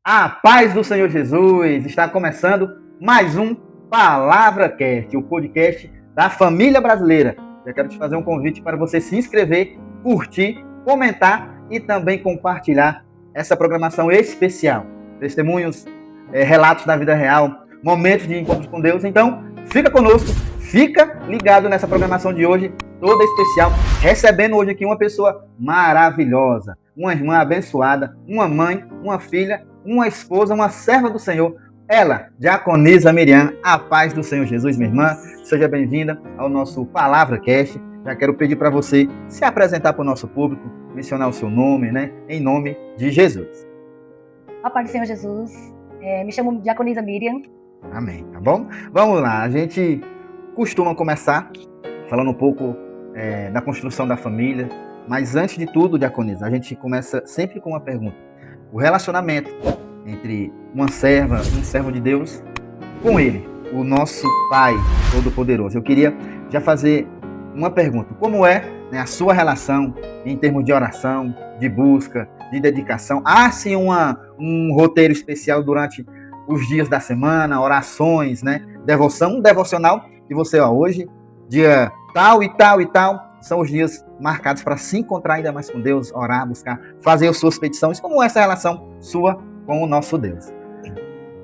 A paz do Senhor Jesus, está começando mais um Palavra Cast, o podcast da família brasileira. Eu quero te fazer um convite para você se inscrever, curtir, comentar e também compartilhar essa programação especial. Testemunhos, relatos da vida real, momentos de encontros com Deus. Então, fica conosco, fica ligado nessa programação de hoje, toda especial, recebendo hoje aqui uma pessoa maravilhosa, uma irmã abençoada, uma mãe, uma filha, uma esposa, uma serva do Senhor. Ela, Diaconisa Miriam, a paz do Senhor Jesus, minha irmã. Seja bem-vinda ao nosso Palavra Cast. Já quero pedir para você se apresentar para o nosso público, mencionar o seu nome, né? Em nome de Jesus. A paz do Senhor Jesus. Me chamo Diaconisa Miriam. Amém, tá bom? Vamos lá, a gente costuma começar falando um pouco da construção da família, mas antes de tudo, Diaconisa, a gente começa sempre com uma pergunta. O relacionamento entre uma serva e um servo de Deus com ele, o nosso Pai Todo-Poderoso. Eu queria já fazer uma pergunta. Como é, né, a sua relação em termos de oração, de busca, de dedicação? Há sim um roteiro especial durante os dias da semana, orações, né? Devoção, um devocional que você, hoje, dia tal e tal e tal, são os dias marcados para se encontrar ainda mais com Deus, orar, buscar, fazer as suas petições. Como é essa relação sua com o nosso Deus?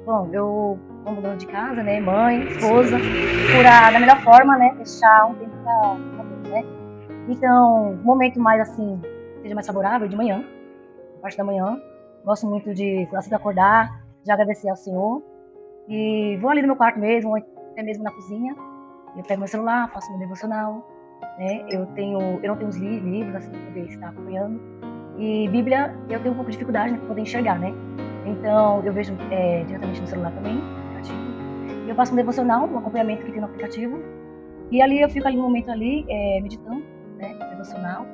Bom, eu, como dona de casa, né, mãe, esposa, procurar da melhor forma, né, deixar um tempo para Deus, né? Então, o momento mais assim, seja mais favorável, de manhã, parte da manhã. Gosto muito de, assim que acordar, de agradecer ao Senhor. E vou ali no meu quarto mesmo, ou até mesmo na cozinha. Eu pego meu celular, faço meu devocional. Né? Eu não tenho os livros assim, para poder estar acompanhando. E Bíblia, eu tenho um pouco de dificuldade, né, para poder enxergar, né? Então, eu vejo diretamente no celular também, aplicativo. E eu faço um devocional, um acompanhamento que tem no aplicativo. E ali eu fico ali um momento ali, meditando, né, devocional,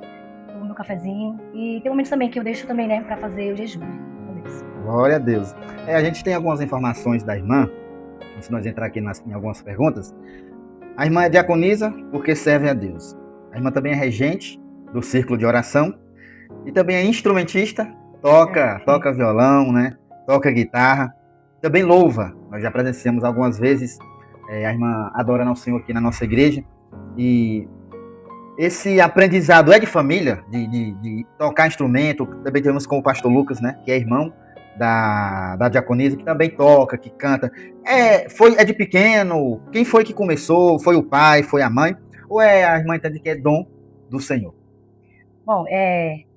tomo meu cafezinho. E tem momentos também que eu deixo também, né, para fazer o jejum. Glória a Deus. A gente tem algumas informações da irmã, antes de nós entrar aqui em algumas perguntas. A irmã é diaconisa porque serve a Deus. A irmã também é regente do círculo de oração e também é instrumentista, toca violão, né? Toca guitarra, também louva. Nós já presenciamos algumas vezes a irmã adorando ao Senhor aqui na nossa igreja. E esse aprendizado é de família, de tocar instrumento. Também temos com o pastor Lucas, né? Que é irmão da diaconisa, que também toca, que canta. É de pequeno? Quem foi que começou? Foi o pai? Foi a mãe? Ou a irmã entende que é dom do Senhor? Bom,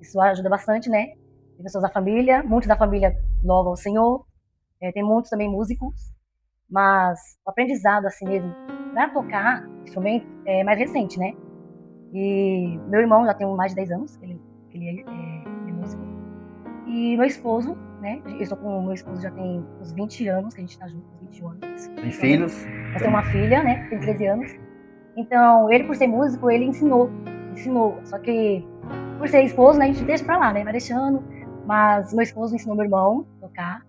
isso ajuda bastante, né? Tem pessoas da família, muitos da família louvam ao Senhor, tem muitos também músicos, mas o aprendizado assim mesmo, para tocar instrumento é mais recente, né? E meu irmão já tem mais de 10 anos, ele é músico. E meu esposo, né? Eu estou com o meu esposo já tem uns 20 anos, que a gente está junto, 21 anos. Tem filhos? Nós temos uma filha, né? Tem 13 anos. Então, ele, por ser músico, ele ensinou. Só que, por ser esposo, né? A gente deixa pra lá, né? Vai deixando. Mas meu esposo ensinou meu irmão a tocar.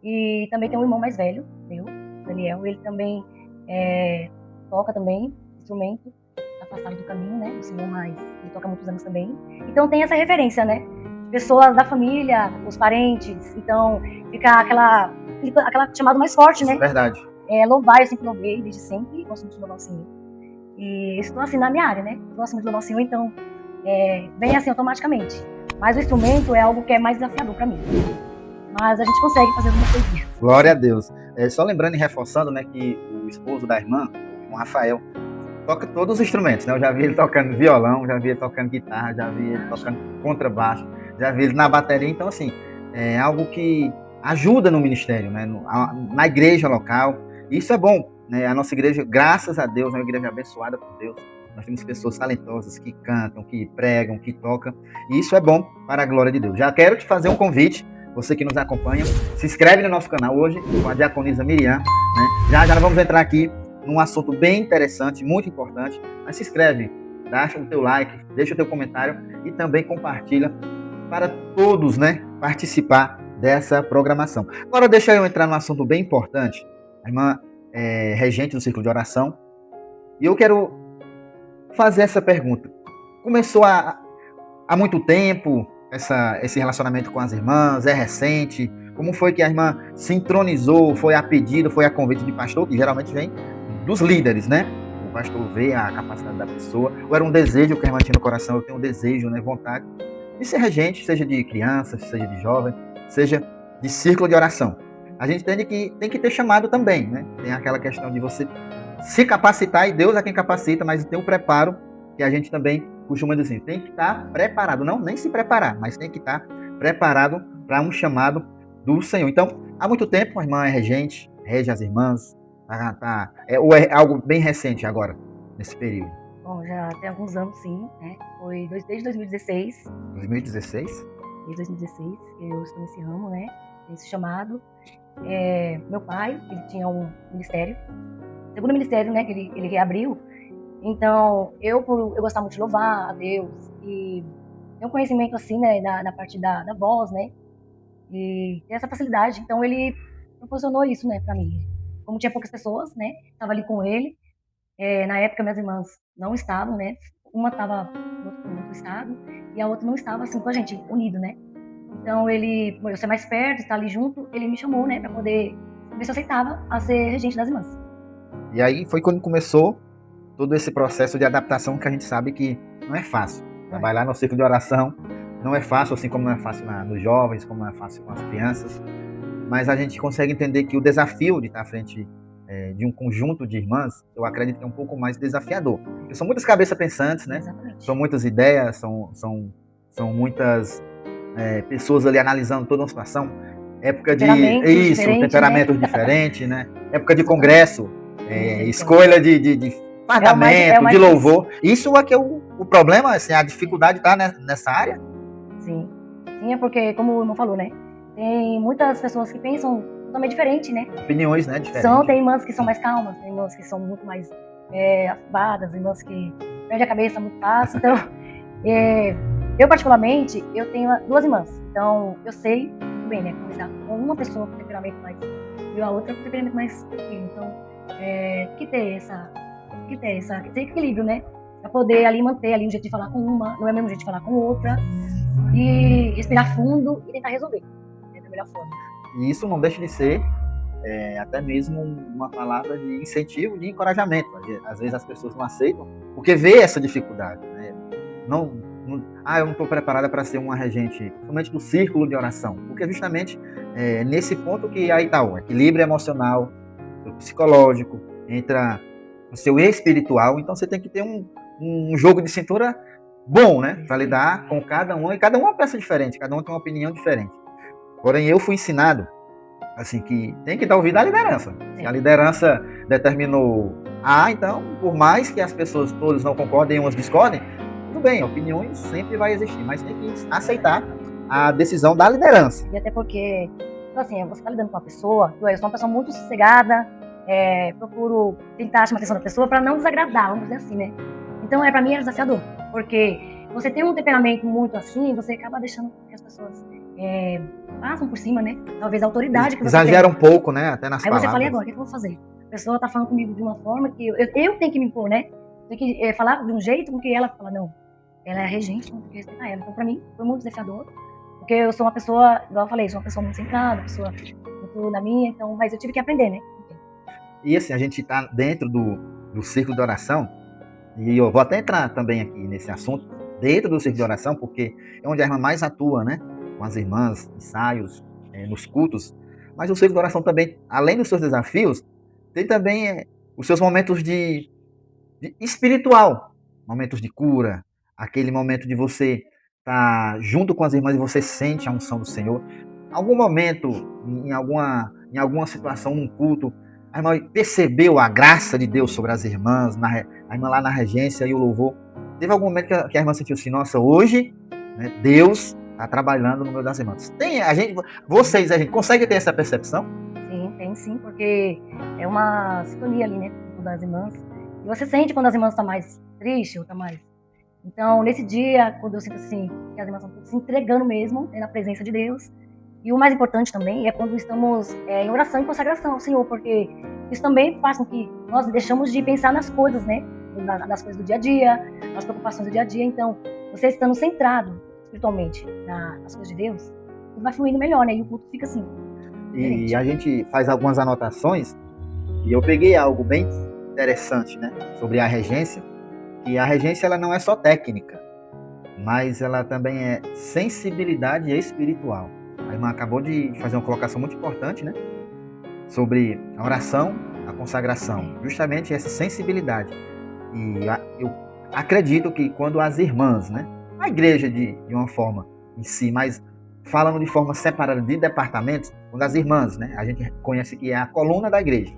E também tem um irmão mais velho, Daniel. Ele também toca também instrumento. Tá afastado do caminho, né? O Senhor, mas ele toca há muitos anos também. Então, tem essa referência, né? Pessoas da família, os parentes, então fica aquela chamada mais forte, né? Verdade. Louvar, eu sempre louvei, desde sempre, gosto muito de louvar o Senhor. E estou assim na minha área, né? Gosto muito de louvar o Senhor, então vem assim automaticamente. Mas o instrumento é algo que é mais desafiador para mim. Mas a gente consegue fazer alguma coisinha. Glória a Deus. Só lembrando e reforçando, né, que o esposo da irmã, o Rafael, toca todos os instrumentos, né? Eu já vi ele tocando violão, já vi ele tocando guitarra, já vi ele tocando contrabaixo, já vi ele na bateria. Então, assim, é algo que ajuda no ministério, né? Na igreja local. E isso é bom, né? A nossa igreja, graças a Deus, é uma igreja abençoada por Deus. Nós temos pessoas talentosas que cantam, que pregam, que tocam. E isso é bom para a glória de Deus. Já quero te fazer um convite, você que nos acompanha, se inscreve no nosso canal hoje, com a diaconisa Miriam, né? Já nós vamos entrar aqui num assunto bem interessante, muito importante. Mas se inscreve, deixa o teu like, deixa o teu comentário e também compartilha para todos, né, participar dessa programação. Agora deixa eu entrar num assunto bem importante. A irmã é regente do círculo de oração e eu quero fazer essa pergunta. Começou há muito tempo esse relacionamento com as irmãs? É recente? Como foi que a irmã se entronizou, foi a pedido, foi a convite de pastor, que geralmente vem dos líderes, né? O pastor vê a capacidade da pessoa, ou era um desejo que a irmã tinha no coração, eu tenho um desejo, né, vontade de ser regente, seja de crianças, seja de jovem, seja de círculo de oração. A gente entende que tem que ter chamado também, né? Tem aquela questão de você se capacitar, e Deus é quem capacita, mas tem o preparo, que a gente também costuma dizer assim, tem que estar preparado, não nem se preparar, mas tem que estar preparado para um chamado do Senhor. Então, há muito tempo a irmã é regente, rege as irmãs, ou é algo bem recente agora, nesse período? Bom, já tem alguns anos, sim, né? Foi desde 2016. 2016? Desde 2016 eu estou nesse ramo, né? Esse chamado. Meu pai, ele tinha um ministério, segundo ministério, né? Que ele reabriu. Então, eu gostava muito de louvar a Deus e ter um conhecimento assim, né? Na parte da voz, né? E ter essa facilidade. Então, ele proporcionou isso, né? Para mim. Como tinha poucas pessoas, né? Estava ali com ele. Na época, minhas irmãs não estavam, né? Uma estava no outro estado e a outra não estava, assim, com a gente, unido, né? Então, eu ser mais perto, estar ali junto, ele me chamou, né? Pra poder ver se eu aceitava a ser regente das irmãs. E aí foi quando começou todo esse processo de adaptação, que a gente sabe que não é fácil. Trabalhar no círculo de oração não é fácil, assim como não é fácil nos jovens, como não é fácil com as crianças. Mas a gente consegue entender que o desafio de estar à frente de um conjunto de irmãs, eu acredito que é um pouco mais desafiador. Porque são muitas cabeças pensantes, né? Exatamente. São muitas ideias, são muitas pessoas ali analisando toda uma situação. Época de temperamento diferente, né? Época de congresso, escolha de pagamento, de louvor. Isso é que é o problema, assim, a dificuldade está nessa área. Sim, é porque, como o irmão falou, né? Tem muitas pessoas que pensam totalmente diferente, né? Opiniões, né? Diferentes. Tem irmãs que são mais calmas, tem irmãs que são muito mais afabadas, irmãs que perdem a cabeça muito fácil. Então, eu particularmente, eu tenho 2 irmãs. Então, eu sei muito bem, né? Conversar com uma pessoa com temperamento mais e a outra com temperamento mais tranquilo. Então, tem que ter esse equilíbrio, né? Pra poder ali manter ali o jeito de falar com uma, não é o mesmo jeito de falar com outra. E respirar fundo e tentar resolver da melhor forma. E isso não deixa de ser até mesmo uma palavra de incentivo, de encorajamento. Às vezes as pessoas não aceitam porque vê essa dificuldade, né? Eu não estou preparada para ser uma regente, somente do círculo de oração, porque justamente nesse ponto que aí está o equilíbrio emocional, o psicológico, entra o seu espiritual. Então você tem que ter um jogo de cintura bom, né? Para lidar com cada um, e cada um é uma peça diferente, cada um tem uma opinião diferente. Porém, eu fui ensinado assim, que tem que dar ouvido à liderança. Se a liderança determinou então, por mais que as pessoas todas não concordem, umas discordem, tudo bem, opiniões sempre vai existir, mas tem que aceitar a decisão da liderança. E até porque, assim, você está lidando com uma pessoa, eu sou uma pessoa muito sossegada, procuro tentar chamar a atenção da pessoa para não desagradar, vamos dizer assim, né? Então, para mim é desafiador, porque você tem um temperamento muito assim, você acaba deixando que as pessoas passam por cima, né? Talvez a autoridade que você exagera um pouco, né? Até nas palavras. Aí você fala, e agora, o que eu vou fazer? A pessoa tá falando comigo de uma forma que eu tenho que me impor, né? Tenho que falar de um jeito com que ela fala, não, ela é a regente, não tem que respeitar ela. Então, pra mim, foi muito desafiador, porque eu sou uma pessoa, igual eu falei, sou uma pessoa muito centrada, uma pessoa muito na minha, então, mas eu tive que aprender, né? E assim, a gente tá dentro do círculo de oração, e eu vou até entrar também aqui nesse assunto, dentro do círculo de oração, porque é onde a irmã mais atua, né? Com as irmãs, ensaios, nos cultos. Mas o círculo de oração também, além dos seus desafios, tem também os seus momentos de espiritual, momentos de cura, aquele momento de você estar junto com as irmãs e você sente a unção do Senhor. Algum momento, em alguma situação, num culto, a irmã percebeu a graça de Deus sobre as irmãs, a irmã lá na regência e o louvor. Teve algum momento que a irmã sentiu assim, nossa, hoje, né, Deus está trabalhando no meio das irmãs. Vocês, a gente consegue ter essa percepção? Sim, tem sim, porque é uma sintonia ali, né, das irmãs. E você sente quando as irmãs estão mais tristes ou estão mais... Então, nesse dia, quando eu sinto assim, que as irmãs estão se entregando mesmo, na presença de Deus. E o mais importante também é quando estamos em oração e consagração ao Senhor, porque isso também faz com que nós deixamos de pensar nas coisas, né, nas coisas do dia a dia, nas preocupações do dia a dia. Então, você estando centrado espiritualmente nas coisas de Deus, tudo vai fluindo melhor, né? E o culto fica assim, e a gente faz algumas anotações, e eu peguei algo bem interessante, né, sobre a regência, que a regência ela não é só técnica, mas ela também é sensibilidade espiritual. A irmã acabou de fazer uma colocação muito importante, né, sobre a oração, a consagração, justamente essa sensibilidade. E eu acredito que quando as irmãs, né, a igreja de uma forma em si, mas falando de forma separada de departamentos, quando as irmãs, né, a gente conhece que é a coluna da igreja,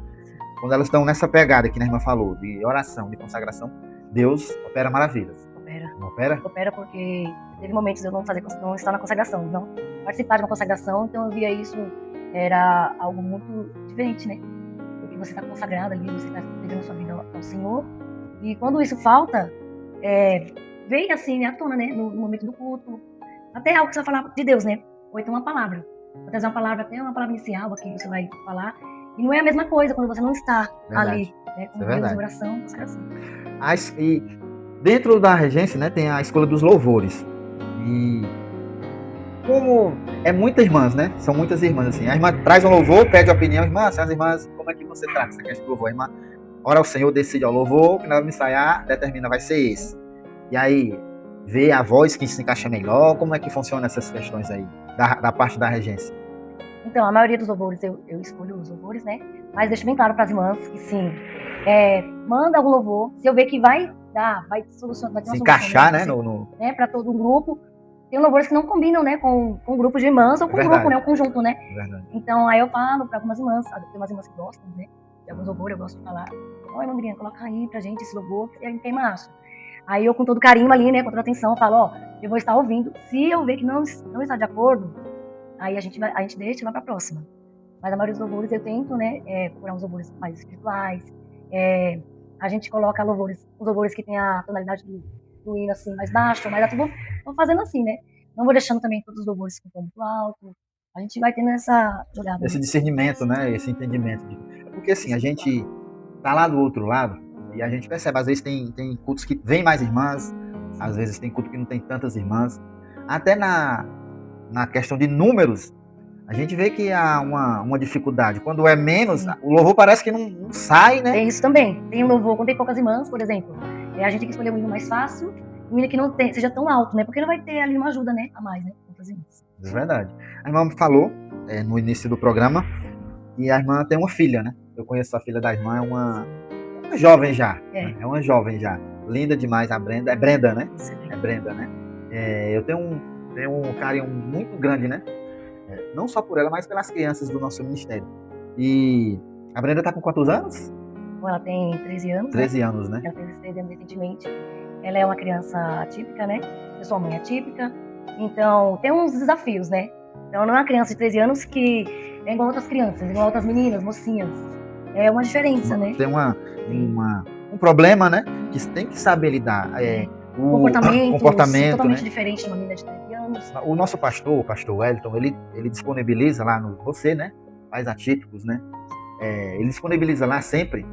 quando elas estão nessa pegada que a irmã falou, de oração, de consagração, Deus opera maravilhas. Não opera? Opera porque teve momentos de eu não estar na consagração, não participar de uma consagração, então eu via isso, era algo muito diferente, né? Porque você está consagrado ali, você está entregando sua vida ao Senhor, e quando isso falta, veio assim, né, à tona, né, no momento do culto, até algo que você vai falar de Deus, né? Ou então uma palavra. Vou trazer uma palavra, até uma palavra inicial aqui, você vai falar, e não é a mesma coisa quando você não está ali, né, com Deus, oração, consagração. E dentro da regência, né, tem a escola dos louvores. E como é muitas irmãs, né? São muitas irmãs, assim. A irmã traz um louvor, pede opinião. Irmã, as irmãs, como é que você trata essa questão do louvor? A irmã ora ao Senhor, decide ao louvor, que nós vamos ensaiar, determina, vai ser esse. E aí, vê a voz que se encaixa melhor. Como é que funciona essas questões aí, da parte da regência? Então, a maioria dos louvores, eu escolho os louvores, né? Mas deixo bem claro para as irmãs que sim, manda algum louvor, se eu ver que vai solucionar, vai ter uma se encaixar, solução, né, para todo um grupo. Tem louvores que não combinam, né, com um grupo de irmãs ou com um grupo, né, um conjunto, né? Verdade. Então, aí eu falo para algumas irmãs, tem umas irmãs que gostam, né, de alguns louvores, eu gosto de falar, oi, Mandrinha, coloca aí pra gente esse louvor, e aí quem acha? Aí eu, com todo carinho ali, né, com toda atenção, falo, eu vou estar ouvindo, se eu ver que não está de acordo, aí a gente deixa e vai pra próxima. Mas a maioria dos louvores eu tento, né, procurar uns louvores mais espirituais, a gente coloca os louvores que tem a tonalidade do hino, assim, mais baixo, mas eu vou fazendo assim, né? Não vou deixando também todos os louvores com tom muito alto. A gente vai tendo essa jogada. Esse discernimento, né? Esse entendimento. Porque assim, a gente tá lá do outro lado e a gente percebe, às vezes tem cultos que vem mais irmãs, às vezes tem culto que não tem tantas irmãs. Até na questão de números, a gente vê que há uma dificuldade. Quando é menos, o louvor parece que não sai, né? Tem isso também. Tem um louvor, quando tem poucas irmãs, por exemplo, a gente tem que escolher um hino mais fácil, um hino que não seja tão alto, né? Porque não vai ter ali uma ajuda, né? A mais, né? Outras irmãs. É verdade. A irmã falou, no início do programa, que a irmã tem uma filha, né? Eu conheço a filha da irmã, é uma jovem já. Né? É uma jovem já. Linda demais, a Brenda. É Brenda, né? É Brenda, né? Eu tenho um carinho muito grande, né? Não só por ela, mas pelas crianças do nosso ministério. E a Brenda tá com quantos anos? Ela tem 13 anos. 13 anos, né? Ela fez 13 anos recentemente. Ela é uma criança atípica, né? Eu sou uma mãe atípica. Então, tem uns desafios, né? Então, não é uma criança de 13 anos que é igual a outras crianças, igual a outras meninas, mocinhas. É uma diferença, né? Tem um problema, né? Que tem que saber lidar. O comportamento totalmente, né? diferente de uma menina de 13 anos. O nosso pastor, o pastor Wellington, ele disponibiliza lá no Você, né? Pais Atípicos, né? Ele disponibiliza lá sempre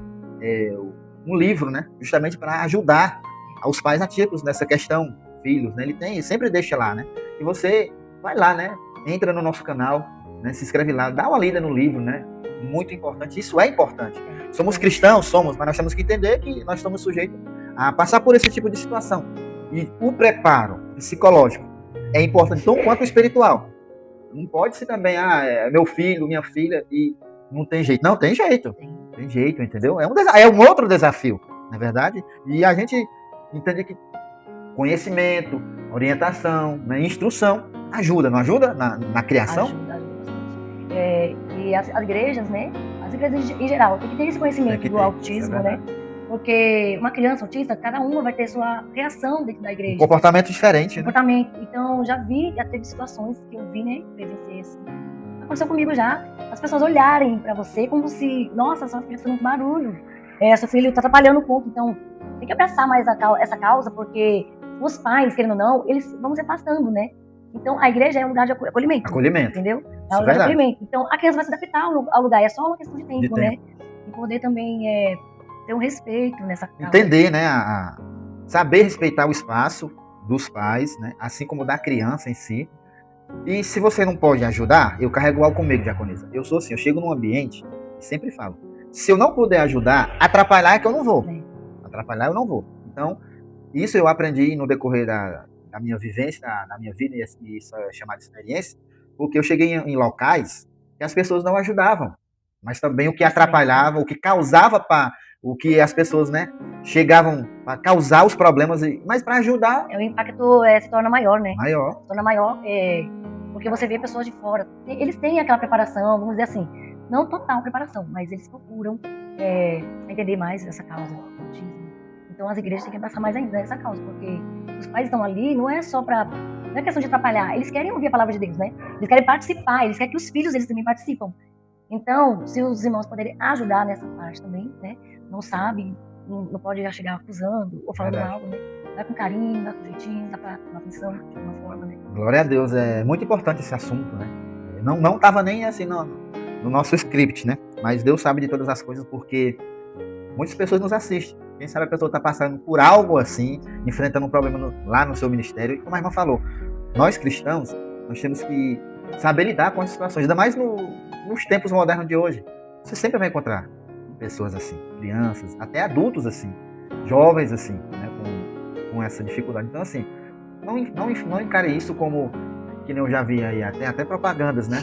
um livro, né? Justamente para ajudar aos pais atípicos nessa questão, filhos, né? Ele sempre deixa lá, né? E você vai lá, né? Entra no nosso canal, né? Se inscreve lá, dá uma lida no livro, né? Muito importante, isso é importante. Somos cristãos, mas nós temos que entender que nós estamos sujeitos a passar por esse tipo de situação. E o preparo psicológico é importante tão quanto o espiritual. Não pode ser também, é meu filho, minha filha, e não tem jeito. Não, tem jeito. Tem jeito, entendeu? É um outro desafio, não é verdade? E a gente entende que conhecimento, orientação, né, instrução, ajuda, não ajuda na criação? Ajuda bastante. E as igrejas, né? As igrejas em geral, tem que ter esse conhecimento do autismo, né? Porque uma criança autista, cada uma vai ter sua reação dentro da igreja. Um comportamento diferente, comportamento. Né? Então, já teve situações que eu vi, né? Presenciei assim. Aconteceu comigo já. As pessoas olharem pra você como se, nossa, sua filha faz muito barulho. Seu filho tá atrapalhando o ponto. Então, tem que abraçar mais essa causa, porque os pais, querendo ou não, eles vão se afastando, né? Então, a igreja é um lugar de acolhimento. Entendeu? É um lugar de acolhimento. Então, a criança vai se adaptar ao lugar. É só uma questão de tempo, né? E poder também ter um respeito nessa causa. Entender, né? Saber respeitar o espaço dos pais, né? Assim como da criança em si. E se você não pode ajudar, eu carrego algo comigo, diaconisa. Eu sou assim, eu chego num ambiente e sempre falo, se eu não puder ajudar, atrapalhar é que eu não vou. Atrapalhar eu não vou. Então, isso eu aprendi no decorrer da minha vivência, da minha vida, e isso é chamado de experiência, porque eu cheguei em locais que as pessoas não ajudavam, mas também o que atrapalhava, o que causava o que as pessoas, né, chegavam a causar os problemas, mas para ajudar... O impacto se torna maior, né? Maior. Se torna maior, porque você vê pessoas de fora, eles têm aquela preparação, vamos dizer assim, não total preparação, mas eles procuram entender mais essa causa do autismo. Então as igrejas têm que abraçar mais ainda essa causa, porque os pais estão ali, não é só para... Não é questão de atrapalhar, eles querem ouvir a palavra de Deus, né? Eles querem participar, eles querem que os filhos deles também participem. Então, se os irmãos puderem ajudar nessa parte também, né? Não sabe, não pode já chegar acusando ou falando algo, né? Vai com carinho, vai com jeitinho, dá pra tomar atenção de alguma forma, né? Glória a Deus, é muito importante esse assunto, né? Não estava nem assim no nosso script, né? Mas Deus sabe de todas as coisas, porque muitas pessoas nos assistem. Quem sabe a pessoa está passando por algo assim, enfrentando um problema lá no seu ministério. E como a irmã falou, nós cristãos, nós temos que saber lidar com as situações, ainda mais nos tempos modernos de hoje. Você sempre vai encontrar pessoas assim, crianças, até adultos assim, jovens assim, né, com essa dificuldade. Então assim, não encare isso como, que nem eu já vi aí, até propagandas, né?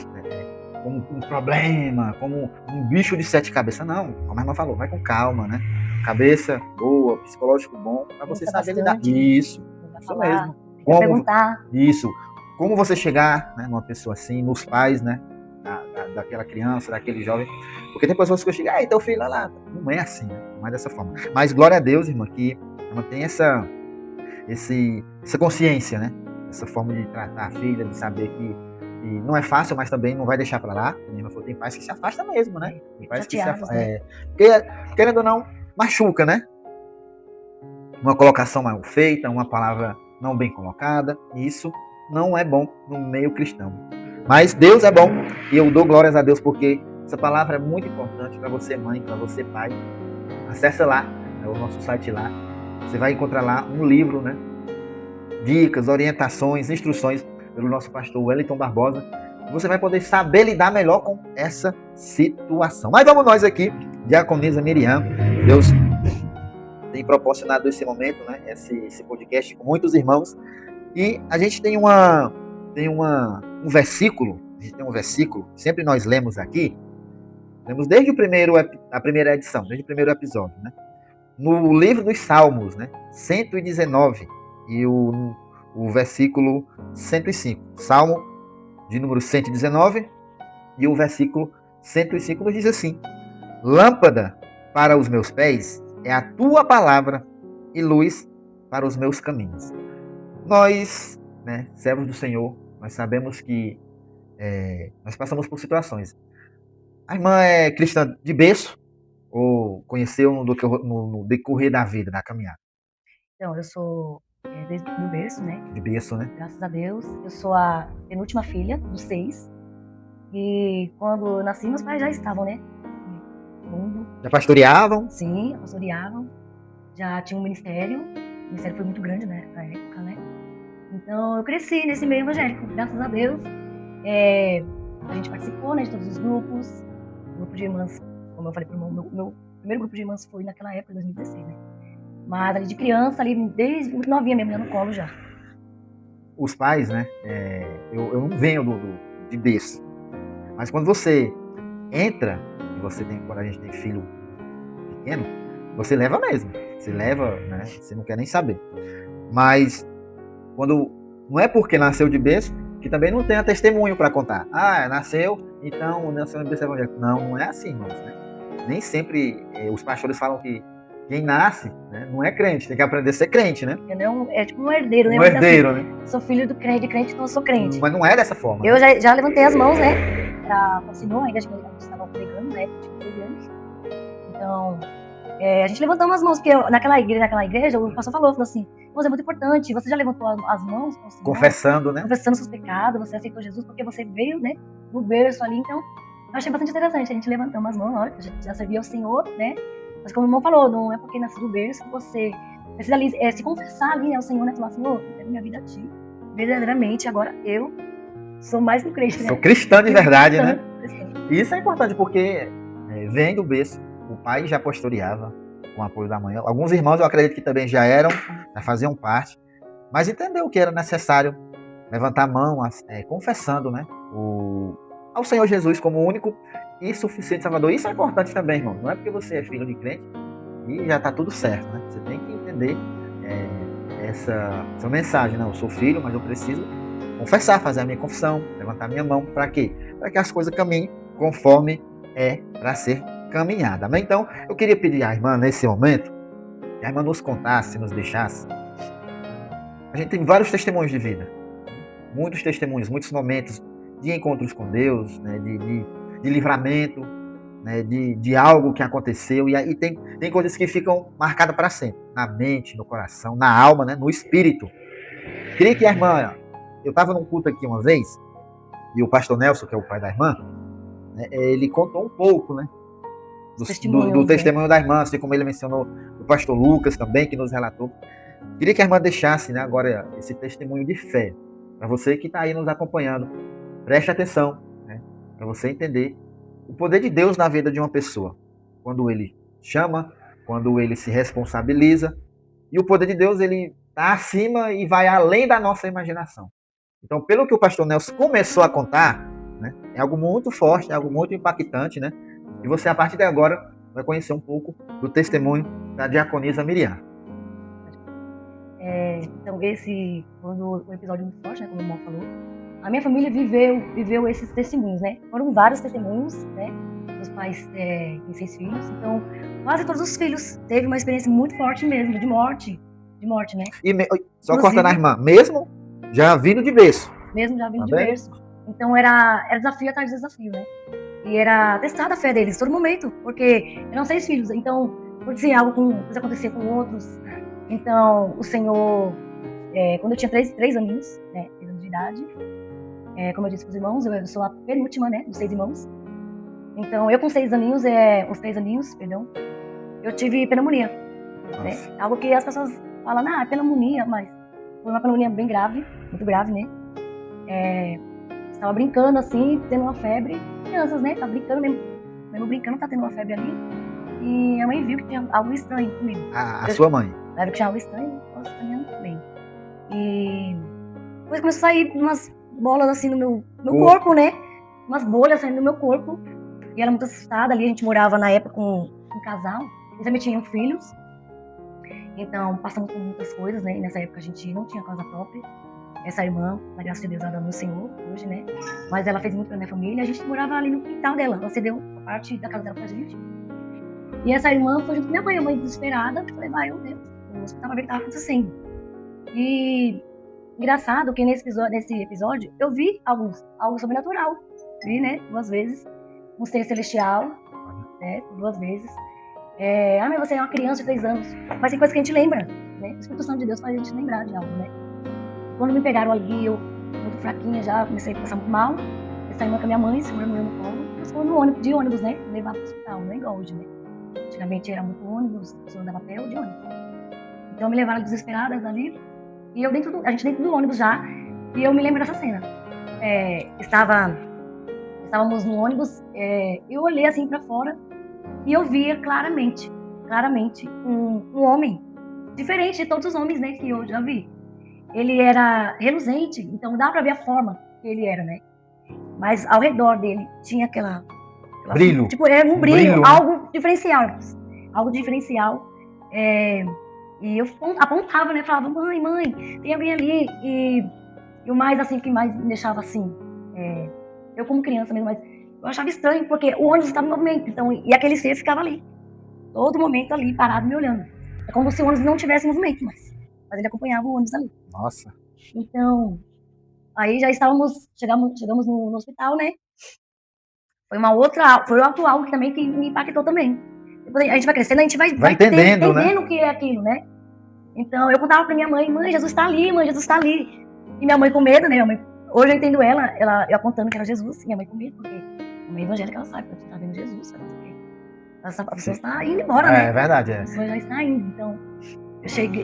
Como um problema, como um bicho de 7 cabeças. Não, como a irmã falou, vai com calma, né? Cabeça boa, psicológico bom, para você saber lidar. Isso mesmo. Como perguntar. Isso. Como você chegar, né, numa pessoa assim, nos pais, né? Daquela criança, daquele jovem. Porque tem pessoas que chegam, teu filho lá. Não é assim, né? Não é dessa forma. Mas glória a Deus, irmã, que ela tem essa consciência, né? Essa forma de tratar a filha, de saber que não é fácil, mas também não vai deixar pra lá. Tem pais que se afastam mesmo, né? Tem pais que se afastam. Porque, querendo ou não, machuca, né? Uma colocação mal feita, uma palavra não bem colocada, isso não é bom no meio cristão. Mas Deus é bom e eu dou glórias a Deus porque essa palavra é muito importante para você mãe, para você pai. Acesse lá, o nosso site lá. Você vai encontrar lá um livro, né? Dicas, orientações, instruções pelo nosso pastor Wellington Barbosa. Você vai poder saber lidar melhor com essa situação. Mas vamos nós aqui, diaconisa Miriam. Deus tem proporcionado esse momento, né? Esse podcast com muitos irmãos. E a gente tem um versículo, sempre nós lemos aqui, lemos desde a primeira edição, desde o primeiro episódio, né? No livro dos Salmos, né? 119 e o versículo 105. Salmo de número 119 e o versículo 105 nos diz assim: lâmpada para os meus pés é a tua palavra e luz para os meus caminhos. Nós, né, servos do Senhor, nós sabemos que nós passamos por situações. A irmã é cristã de berço ou conheceu no decorrer da vida, da caminhada? Então, eu sou desde o berço, né? De berço, né? Graças a Deus. Eu sou a penúltima filha dos 6. E quando eu nasci, meus pais já estavam, né? No mundo. Já pastoreavam? Sim, pastoreavam. Já tinha um ministério. O ministério foi muito grande, né? Na época, né? Então, eu cresci nesse meio evangélico, graças a Deus. A gente participou, né, de todos os grupos. O grupo de irmãs, como eu falei para o meu primeiro grupo de irmãs foi naquela época, 2016, né? Mas ali de criança, ali desde muito novinha mesmo, no colo já. Os pais, né? Eu não venho de berço. Mas quando você entra, quando a gente tem filho pequeno, você leva mesmo. Você leva, né? Você não quer nem saber. Mas quando não é porque nasceu de berço que também não tem testemunho para contar. Nasceu em berço evangélico. Não é assim, irmãos, né? Nem sempre os pastores falam que quem nasce, né, não é crente, tem que aprender a ser crente, né? Entendeu? É tipo um herdeiro, né? Um herdeiro, assim, né? Sou filho de crente, então eu sou crente. Mas não é dessa forma. Eu já levantei as mãos, né? Para o Senhor, ainda a gente estava pregando, né? Tipo, 12 anos. Então, a gente levantou as mãos, porque naquela igreja, o pastor falou assim: é muito importante, você já levantou as mãos? Senhor, confessando, né? Confessando seus pecados, você aceitou Jesus porque você veio, né? No berço ali. Então, eu achei bastante interessante. A gente levantamos as mãos, a gente já servia ao Senhor, né? Mas como o irmão falou, não é porque nasceu do berço que você precisa ali, se confessar ali ao Senhor, né? Falar, Senhor, eu quero minha vida a Ti. Verdadeiramente, agora eu Sou mais que um crente, né? Sou cristã de verdade, né? Cristã. E isso é importante porque vem do berço, o pai já pastoreava com o apoio da mãe. Alguns irmãos eu acredito que também já faziam parte, mas entendeu que era necessário levantar a mão, confessando, né, ao Senhor Jesus como o único e suficiente Salvador. Isso é importante também, irmãos. Não é porque você é filho de crente e já está tudo certo, né? Você tem que entender essa mensagem, né? Eu sou filho, mas eu preciso confessar, fazer a minha confissão, levantar a minha mão. Para quê? Para que as coisas caminhem conforme é para ser caminhada. Amém? Então, eu queria pedir à irmã, nesse momento, que a irmã nos contasse, nos deixasse. A gente tem vários testemunhos de vida. Muitos testemunhos, muitos momentos de encontros com Deus, né? de livramento, né? de algo que aconteceu. E aí tem coisas que ficam marcadas para sempre. Na mente, no coração, na alma, né? No espírito. Queria que a irmã... Eu estava num culto aqui uma vez, e o pastor Nelson, que é o pai da irmã, né, ele contou um pouco, né, do testemunho da irmã, assim como ele mencionou o pastor Lucas também, que nos relatou. Queria que a irmã deixasse, né, agora esse testemunho de fé, para você que está aí nos acompanhando. Preste atenção, né, para você entender o poder de Deus na vida de uma pessoa. Quando ele chama, quando ele se responsabiliza, e o poder de Deus, ele está acima e vai além da nossa imaginação. Então, pelo que o pastor Nelson começou a contar, né, é algo muito forte, é algo muito impactante, né? E você, a partir de agora, vai conhecer um pouco do testemunho da diaconisa Miriam. Então, esse foi um episódio muito forte, né, como o irmão falou. A minha família viveu esses testemunhos, né? Foram vários testemunhos, né? Dos pais têm 6 filhos. Então, quase todos os filhos teve uma experiência muito forte mesmo, de morte, né? Só cortando a irmã, mesmo já vindo de berço. Mesmo já vindo de berço. Então, era desafio atrás de desafio, né? E era testada a fé deles todo momento, porque eram 6 filhos. Então, acontecia algo acontecia com outros. Então, o Senhor, quando eu tinha 3 aninhos, né, 3 anos de idade, como eu disse para os irmãos, eu sou a penúltima, né, dos 6 irmãos. Então, eu com 3 aninhos, eu tive pneumonia. Né? Algo que as pessoas falam, é pneumonia, mas foi uma pneumonia bem grave, muito grave, né? Estava brincando assim, tendo uma febre. Crianças, né? Tava brincando mesmo brincando, tá tendo uma febre ali. E a mãe viu que tinha algo estranho comigo. A sua mãe? Ela viu que tinha algo estranho, nossa, tá me bem. E depois começou a sair umas bolas assim no meu corpo, né? Umas bolhas saindo do meu corpo. E ela muito assustada ali, a gente morava na época com um casal. Eles também tinham filhos. Então, passamos por muitas coisas, né? E nessa época a gente não tinha casa própria. Essa irmã, na graça de Deus, ela no Senhor hoje, né? Mas ela fez muito pela minha família. A gente morava ali no quintal dela. Ela cedeu a parte da casa dela pra gente. E essa irmã foi junto com minha mãe desesperada. Falei, meu Deus, o hospital vai ver o que estava acontecendo. E engraçado que nesse episódio eu vi algo sobrenatural. Vi, né? 2 vezes. Um ser celestial, né? 2 vezes. Mas você é uma criança de 3 anos. Mas tem coisa que a gente lembra, né? O Espírito Santo de Deus faz a gente lembrar de algo, né? Quando me pegaram ali, eu muito fraquinha já, comecei a passar muito mal. Eu saí com a minha mãe, segurando no colo. Eu fui de ônibus, né? Levar para o hospital, não é igual hoje, né? Antigamente era muito ônibus, a pessoa andava a pé ou de ônibus. Então me levaram desesperadas ali. E a gente dentro do ônibus já. E eu me lembro dessa cena. Estávamos no ônibus, eu olhei assim para fora e eu via claramente um homem, diferente de todos os homens, né, que eu já vi. Ele era reluzente, então dá para ver a forma que ele era, né? Mas ao redor dele tinha aquela brilho. Tipo, era um brilho, algo diferencial. Algo diferencial. E eu apontava, né? Falava, mãe, tem alguém ali. E o mais, assim, que mais me deixava assim, eu como criança mesmo, mas eu achava estranho, porque o ônibus estava em movimento, então, e aquele ser ficava ali, todo momento ali, parado, me olhando. É como se o ônibus não tivesse movimento, mas ele acompanhava o ônibus ali. Nossa. Então, aí já chegamos no hospital, né? Foi outro algo que também que me impactou também. Depois a gente vai crescendo, a gente vai entendendo, né? O que é aquilo, né? Então, eu contava pra minha mãe, Jesus tá ali, mãe, Jesus tá ali. E minha mãe com medo, né? Hoje eu entendo ela apontando que era Jesus, e minha mãe com medo, porque a mãe evangélica, ela sabe que ela tá vendo Jesus, sabe? A pessoa está indo embora, né? É verdade, A pessoa já está indo. Então,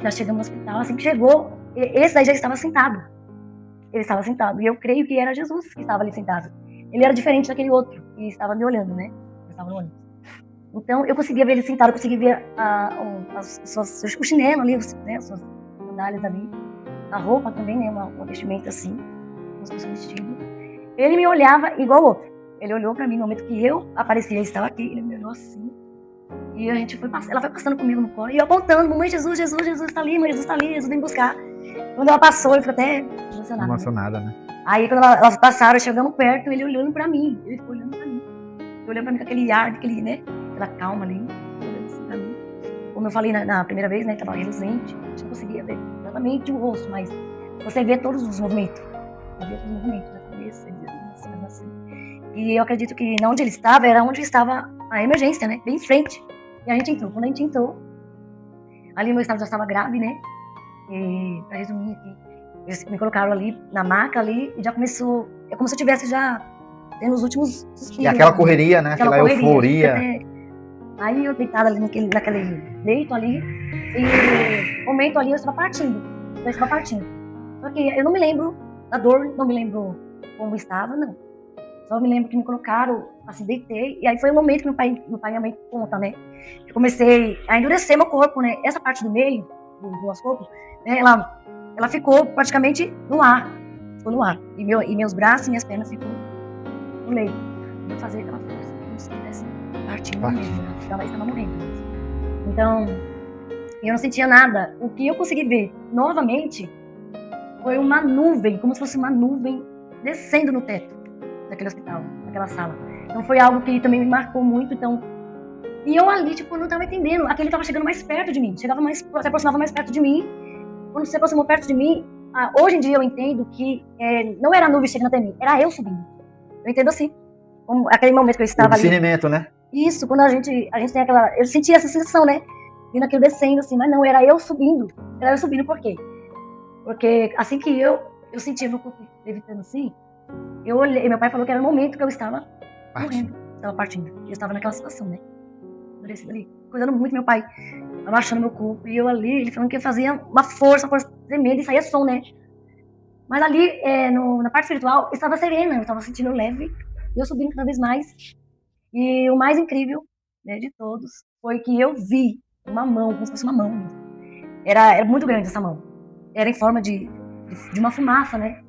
nós chegamos no hospital, assim que chegou, esse daí já estava sentado. ele estava sentado. E eu creio que era Jesus que estava ali sentado. Ele era diferente daquele outro que estava me olhando, né? Eu estava no ônibus. Então, eu conseguia ver ele sentado, eu conseguia ver o chinelo ali, né, as suas sandálias ali, a roupa também, né, uma vestimenta assim, como se fosse um vestido. Ele me olhava igual o outro. Ele olhou pra mim no momento que eu apareci, ele estava aqui, ele me olhou assim. E ela foi passando comigo no colo, e eu apontando, mamãe, Jesus está ali, mãe, Jesus está ali, Jesus vem buscar. Quando ela passou, ele ficou até Emocionada, né? Aí, quando elas passaram, chegamos perto, ele olhando pra mim, ele ficou olhando pra mim. Olhando pra mim com aquele ar, né, aquela calma ali, olhando assim pra mim. Como eu falei na primeira vez, né, tava reluzente, a gente não conseguia ver exatamente o rosto, mas você vê todos os movimentos. Você vê todos os movimentos da cabeça, assim. E eu acredito que onde ele estava, era onde estava a emergência, né, bem em frente. E a gente entrou. Quando a gente entrou, ali meu estado já estava grave, né, e pra resumir aqui, eles me colocaram ali na maca ali, e já começou, é como se eu tivesse já tendo os últimos suspiros. E aquela correria, né, aquela euforia. Aí eu deitada ali naquele leito ali, e no momento ali eu estava partindo. Só que eu não me lembro da dor, não me lembro como estava, não. Só me lembro que me colocaram, assim, deitei, e aí foi o momento que meu pai e minha mãe contam, né? Eu comecei a endurecer meu corpo, né? Essa parte do meio, do nosso corpo, né? Ela ficou praticamente no ar. Ficou no ar. E meus braços e minhas pernas ficou no leito. Eu fazia aquela força, como se estivesse partindo mesmo. Ela estava morrendo. Então, eu não sentia nada. O que eu consegui ver novamente foi uma nuvem, como se fosse uma nuvem descendo no teto daquele hospital, daquela sala. Então foi algo que também me marcou muito. Então, e eu ali, tipo, não estava entendendo. Aquele estava chegando mais perto de mim, se aproximava mais perto de mim. Quando se aproximou perto de mim, hoje em dia eu entendo que não era a nuvem chegando até mim, era eu subindo. Eu entendo assim, como aquele momento que eu estava ali. Discernimento, né? Isso, quando a gente tem aquela... Eu sentia essa sensação, né? Vindo aquilo descendo, assim, mas não, era eu subindo. Era eu subindo, por quê? Porque assim que eu sentia meu corpo levitando assim, eu olhei, meu pai falou que era o momento que eu estava morrendo, estava partindo. Eu estava naquela situação, né? Ali, cuidando muito meu pai, abaixando meu corpo, e eu ali, ele falando que eu fazia uma força tremenda e saía som, né? Mas ali, na parte espiritual, eu estava serena, eu estava sentindo leve, e eu subindo cada vez mais. E o mais incrível, né, de todos foi que eu vi uma mão, como se fosse uma mão. Era muito grande essa mão. Era em forma de uma fumaça, né?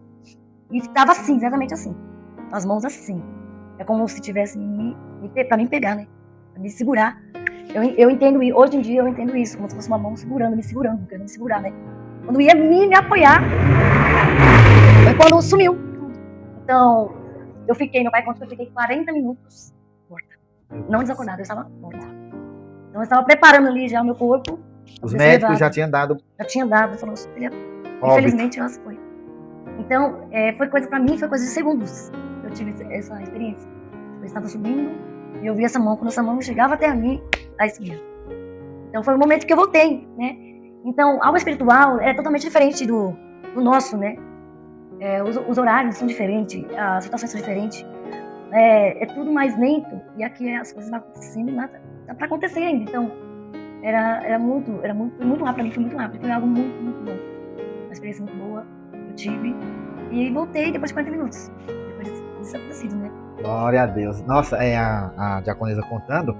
E estava assim, exatamente assim. As mãos assim. É como se tivesse pra me pegar, né? Pra me segurar. Eu entendo, hoje em dia eu entendo isso, como se fosse uma mão querendo me segurar, né? Quando ia me apoiar, foi quando sumiu. Então, meu pai contou que eu fiquei 40 minutos morta. Não desacordada, eu estava morta. Então, eu estava preparando ali já o meu corpo. Os médicos já tinham dado. Falou, filha, infelizmente ela se foi. Então, foi coisa pra mim, foi coisa de segundos. Eu tive essa experiência. Eu estava subindo e eu vi essa mão, quando essa mão chegava até a mim, aí subia. Então, foi o momento que eu voltei, né? Então, algo espiritual é totalmente diferente do nosso, né? Os horários são diferentes, as situações são diferentes. É tudo mais lento, e aqui as coisas vão acontecendo e nada dá pra acontecer ainda. Então, foi muito rápido pra mim, foi muito rápido, foi algo muito, muito bom. Uma experiência muito boa, eu tive, e voltei depois de 40 minutos, depois disso acontecido, né? Glória a Deus. Nossa, a diaconisa contando,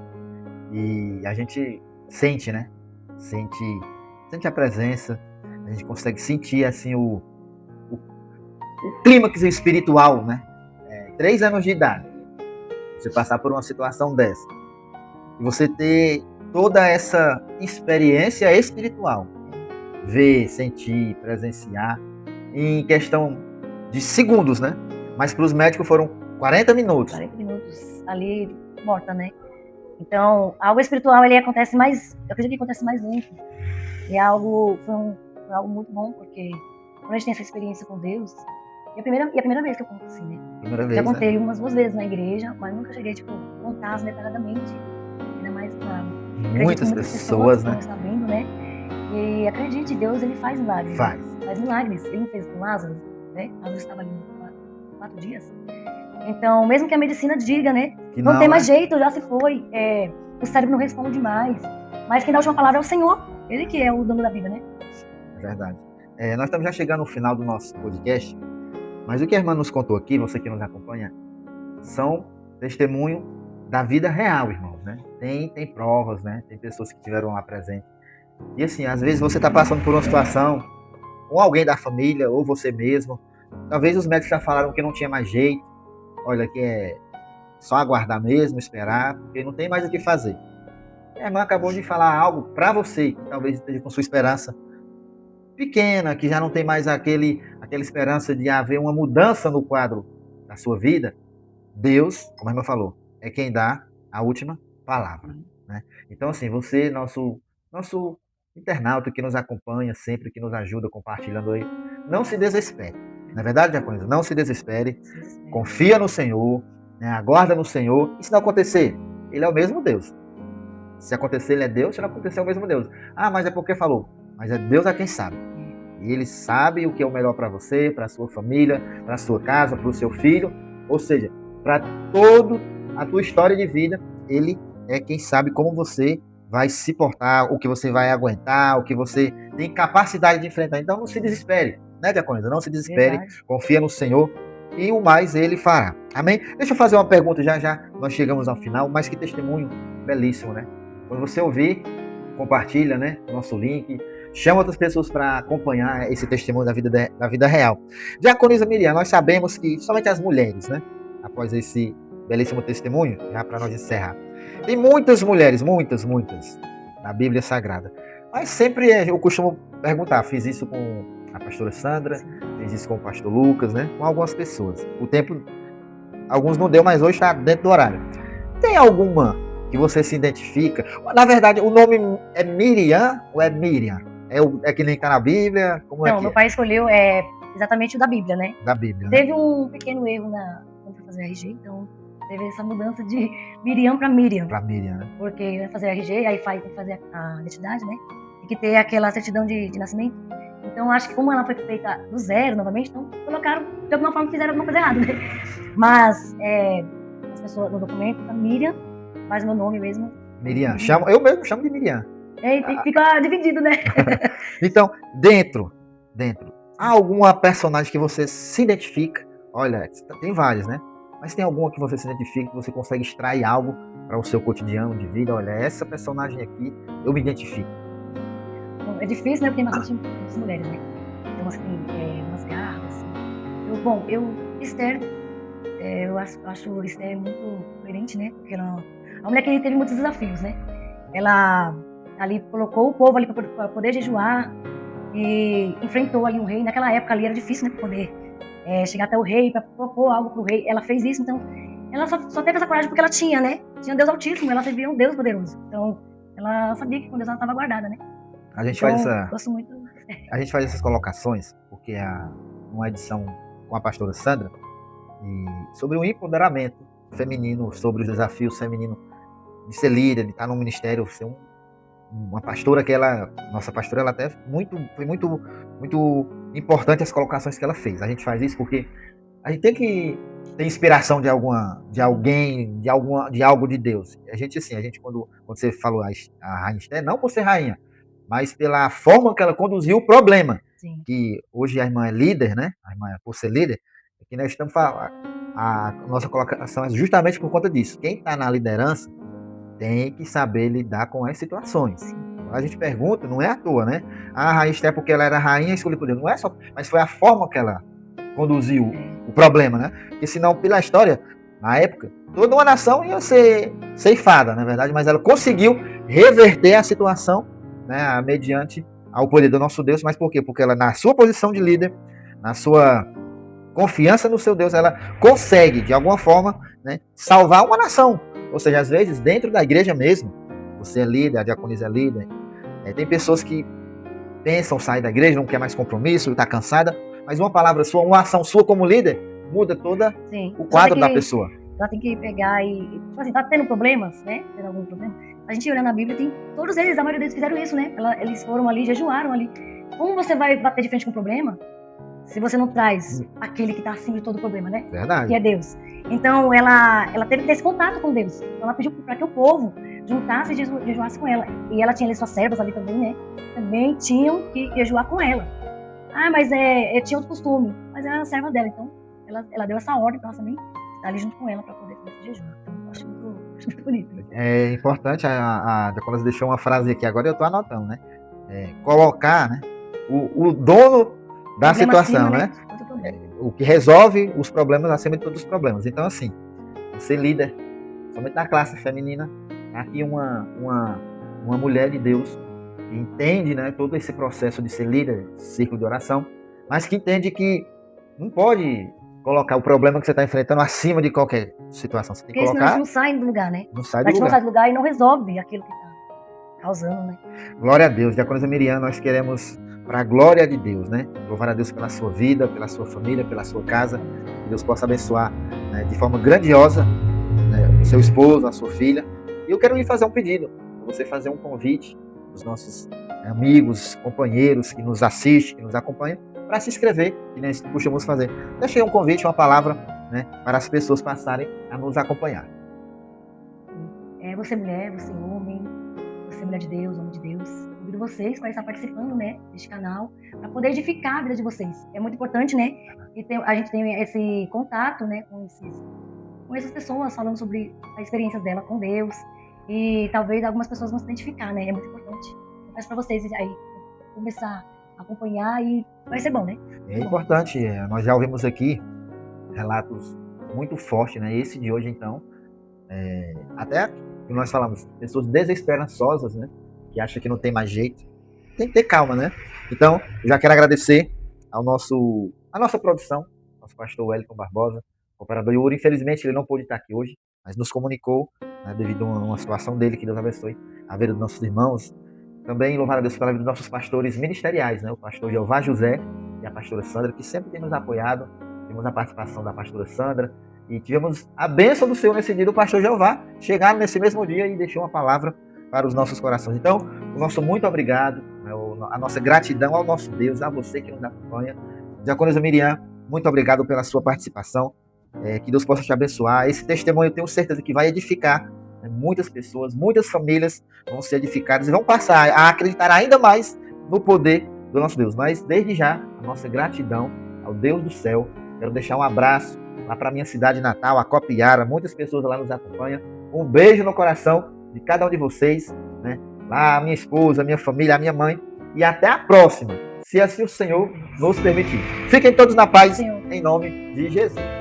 e a gente sente, né? Sente a presença, a gente consegue sentir, assim, o clímax espiritual, né? 3 anos de idade, você passar por uma situação dessa, e você ter toda essa experiência espiritual, ver, sentir, presenciar, em questão de segundos, né? Mas para os médicos foram 40 minutos. 40 minutos ali, morta, né? Então, algo espiritual, ele acontece mais, eu acredito que acontece mais lento. E foi algo muito bom, porque quando a gente tem essa experiência com Deus, e a primeira vez que eu conto assim, né? Já contei umas 2 vezes na igreja, mas nunca cheguei, contar detalhadamente. Ainda mais pra muitas pessoas, né? Estão vendo, né? E acredite, Deus, ele faz milagres. Faz milagres. Ele fez com Lázaro, né? Lázaro estava ali 4 dias. Então, mesmo que a medicina diga, né? Que não tem mais jeito, já se foi. O cérebro não responde mais. Mas quem dá a última palavra é o Senhor. Ele que é o dono da vida, né? É verdade. Nós estamos já chegando no final do nosso podcast. Mas o que a irmã nos contou aqui, você que nos acompanha, são testemunho da vida real, irmãos, né? Tem provas, né? Tem pessoas que estiveram lá presentes. E assim, às vezes você está passando por uma situação, ou alguém da família, ou você mesmo. Talvez os médicos já falaram que não tinha mais jeito. Olha, que é só aguardar mesmo, esperar, porque não tem mais o que fazer. A irmã acabou de falar algo para você, que talvez esteja com sua esperança pequena, que já não tem mais aquela esperança de haver uma mudança no quadro da sua vida. Deus, como a irmã falou, é quem dá a última palavra, né? Então, assim, você, nosso internauta que nos acompanha sempre, que nos ajuda compartilhando aí, não se desespere. Na verdade, Diaconisa, não se desespere, confia no Senhor, né? Aguarda no Senhor, e se não acontecer, Ele é o mesmo Deus. Se acontecer, Ele é Deus, se não acontecer, é o mesmo Deus. Ah, mas é porque falou. Mas é Deus a quem sabe. E Ele sabe o que é o melhor para você, para a sua família, para a sua casa, para o seu filho. Ou seja, para toda a tua história de vida, Ele é quem sabe como você vai se portar, o que você vai aguentar, o que você tem capacidade de enfrentar. Então não se desespere, né, Diaconisa? Não se desespere, verdade. Confia no Senhor e o mais Ele fará. Amém? Deixa eu fazer uma pergunta, já nós chegamos ao final, mas que testemunho belíssimo, né? Quando você ouvir, compartilha, né, o nosso link, chama outras pessoas para acompanhar esse testemunho da vida real. Diaconisa Miriam, nós sabemos que somente as mulheres, né, após esse belíssimo testemunho, já para nós encerrar, tem muitas mulheres, muitas, na Bíblia Sagrada. Mas sempre eu costumo perguntar, fiz isso com a pastora Sandra, fiz isso com o pastor Lucas, né, com algumas pessoas. O tempo, alguns não deu, mas hoje está dentro do horário. Tem alguma que você se identifica? Na verdade, o nome é Miriam ou é Miriam? É que nem está na Bíblia? Como não, meu pai escolheu exatamente o da Bíblia, né? Da Bíblia. Teve um pequeno erro quando foi fazer RG, então teve essa mudança de Miriam para Miriam. Para Miriam, né? Porque vai fazer RG, aí tem que fazer a identidade, né? Tem que ter aquela certidão de nascimento. Então, acho que como ela foi feita do zero novamente, então colocaram, de alguma forma, fizeram alguma coisa errada, né? Mas as pessoas no documento tá Miriam, mas meu nome mesmo. Miriam, eu mesmo chamo de Miriam. Fica dividido, né? Então, dentro, há alguma personagem que você se identifica? Olha, tem várias, né? Mas tem alguma que você se identifica, que você consegue extrair algo para o seu cotidiano de vida? Olha, essa personagem aqui, eu me identifico. Bom, é difícil, né? Porque tem bastante mulheres, né? Então, assim, umas garras. Esther, eu acho Esther muito coerente, né? Porque ela é uma mulher que teve muitos desafios, né? Ela ali colocou o povo ali para poder jejuar e enfrentou ali o rei. Naquela época ali era difícil, né? Para poder chegar até o rei, para propor algo para o rei. Ela fez isso, então ela só teve essa coragem porque ela tinha, né? Tinha um Deus Altíssimo, ela servia um Deus poderoso. Então ela sabia que com Deus ela estava guardada, né? A gente gosto muito. A gente faz essas colocações porque uma edição com a pastora Sandra e sobre o empoderamento feminino, sobre os desafios femininos de ser líder, de estar no ministério, ser uma pastora que nossa pastora, ela até foi muito importante as colocações que ela fez. A gente faz isso porque a gente tem que ter inspiração de alguém, de algo de Deus. A gente quando você falou a rainha Esther, não por ser rainha, mas pela forma que ela conduziu o problema. Sim. Que hoje a irmã é líder, né? A irmã, por ser líder, que nós estamos falando, a nossa colocação é justamente por conta disso. Quem está na liderança tem que saber lidar com as situações. A gente pergunta, não é à toa, né? A rainha Esther, porque ela era rainha, escolheu por Deus. Não é só, mas foi a forma que ela conduziu o problema, né? Porque senão, pela história, na época, toda uma nação ia ser ceifada, na verdade, mas ela conseguiu reverter a situação, né, mediante ao poder do nosso Deus. Mas por quê? Porque ela, na sua posição de líder, na sua confiança no seu Deus, ela consegue, de alguma forma, né, salvar uma nação. Ou seja, às vezes, dentro da igreja mesmo, você é líder, a diaconisa é líder, tem pessoas que pensam sair da igreja, não quer mais compromisso, está cansada, mas uma palavra sua, uma ação sua como líder, muda todo o quadro da pessoa. Ela tem que pegar tipo assim, tá tendo problemas, né? Tendo algum problema. A gente olha na Bíblia, todos eles, a maioria deles fizeram isso, né? Eles foram ali, jejuaram ali. Como você vai bater de frente com o problema se você não traz aquele que está acima de todo o problema, né? Verdade. Que é Deus. Então, ela teve que ter esse contato com Deus. Então, ela pediu para que o povo juntasse e jejuasse com ela. E ela tinha ali suas servas ali também, né? Também tinham que jejuar com ela. Ah, mas tinha outro costume. mas ela é a serva dela, então ela deu essa ordem para nós também estar ali junto com ela para poder fazer esse jejum. Então, eu acho muito bonito. É importante, a Diaconisa deixou uma frase aqui, agora eu estou anotando, né? Colocar, né, o dono da situação, Acima, né? Outro problema. O que resolve os problemas acima de todos os problemas. Então, assim, ser líder, somente na classe feminina, aqui uma mulher de Deus que entende, né, todo esse processo de ser líder, círculo de oração, mas que entende que não pode colocar o problema que você está enfrentando acima de qualquer situação. Você tem que Porque senão a gente colocar, não sai do lugar, né? não sai A do gente não lugar. sai do lugar e não resolve aquilo que está causando, né? Glória a Deus. Diaconisa Miriam, nós queremos, para a glória de Deus, né? Louvar a Deus pela sua vida, pela sua família, pela sua casa. Que Deus possa abençoar, né, de forma grandiosa, né, o seu esposo, a sua filha. E eu quero lhe fazer um pedido. Você fazer um convite aos nossos amigos, companheiros que nos assistem, que nos acompanham, para se inscrever, que nós costumamos fazer. Deixei um convite, uma palavra, né, para as pessoas passarem a nos acompanhar. Você mulher, você homem, você mulher de Deus, homem de Deus, convido vocês para estar participando, né, deste canal, para poder edificar a vida de vocês. É muito importante, né, e a gente tem esse contato, né, com essas pessoas falando sobre as experiências dela com Deus, e talvez algumas pessoas vão se identificar, né, é muito importante. Eu peço para vocês aí começar a acompanhar e vai ser bom, né? É importante, nós já ouvimos aqui relatos muito fortes, né, esse de hoje, então, até que nós falamos, pessoas desesperançosas, né, que acham que não tem mais jeito. Tem que ter calma, né? Então, eu já quero agradecer a nossa produção, nosso pastor Wellington Barbosa, operador Yuri. Infelizmente, ele não pôde estar aqui hoje, mas nos comunicou, né, devido a uma situação dele, que Deus abençoe a vida dos nossos irmãos. Também louvar a Deus pela vida dos nossos pastores ministeriais, né, o pastor Jeová José e a pastora Sandra, que sempre tem nos apoiado. Tivemos a participação da pastora Sandra e tivemos a bênção do Senhor nesse dia do pastor Jeová. Chegaram nesse mesmo dia e deixou uma palavra para os nossos corações. Então, o nosso muito obrigado, né, a nossa gratidão ao nosso Deus, a você que nos acompanha. Diaconisa Miriam, muito obrigado pela sua participação. Que Deus possa te abençoar. Esse testemunho eu tenho certeza que vai edificar, né, muitas pessoas, muitas famílias vão ser edificadas e vão passar a acreditar ainda mais no poder do nosso Deus. Mas, desde já, a nossa gratidão ao Deus do céu. Quero deixar um abraço lá para a minha cidade natal, a Copiara. Muitas pessoas lá nos acompanham. Um beijo no coração de cada um de vocês, né? Lá, a minha esposa, a minha família, a minha mãe. E até a próxima, se assim o Senhor nos permitir. Fiquem todos na paz, em nome de Jesus.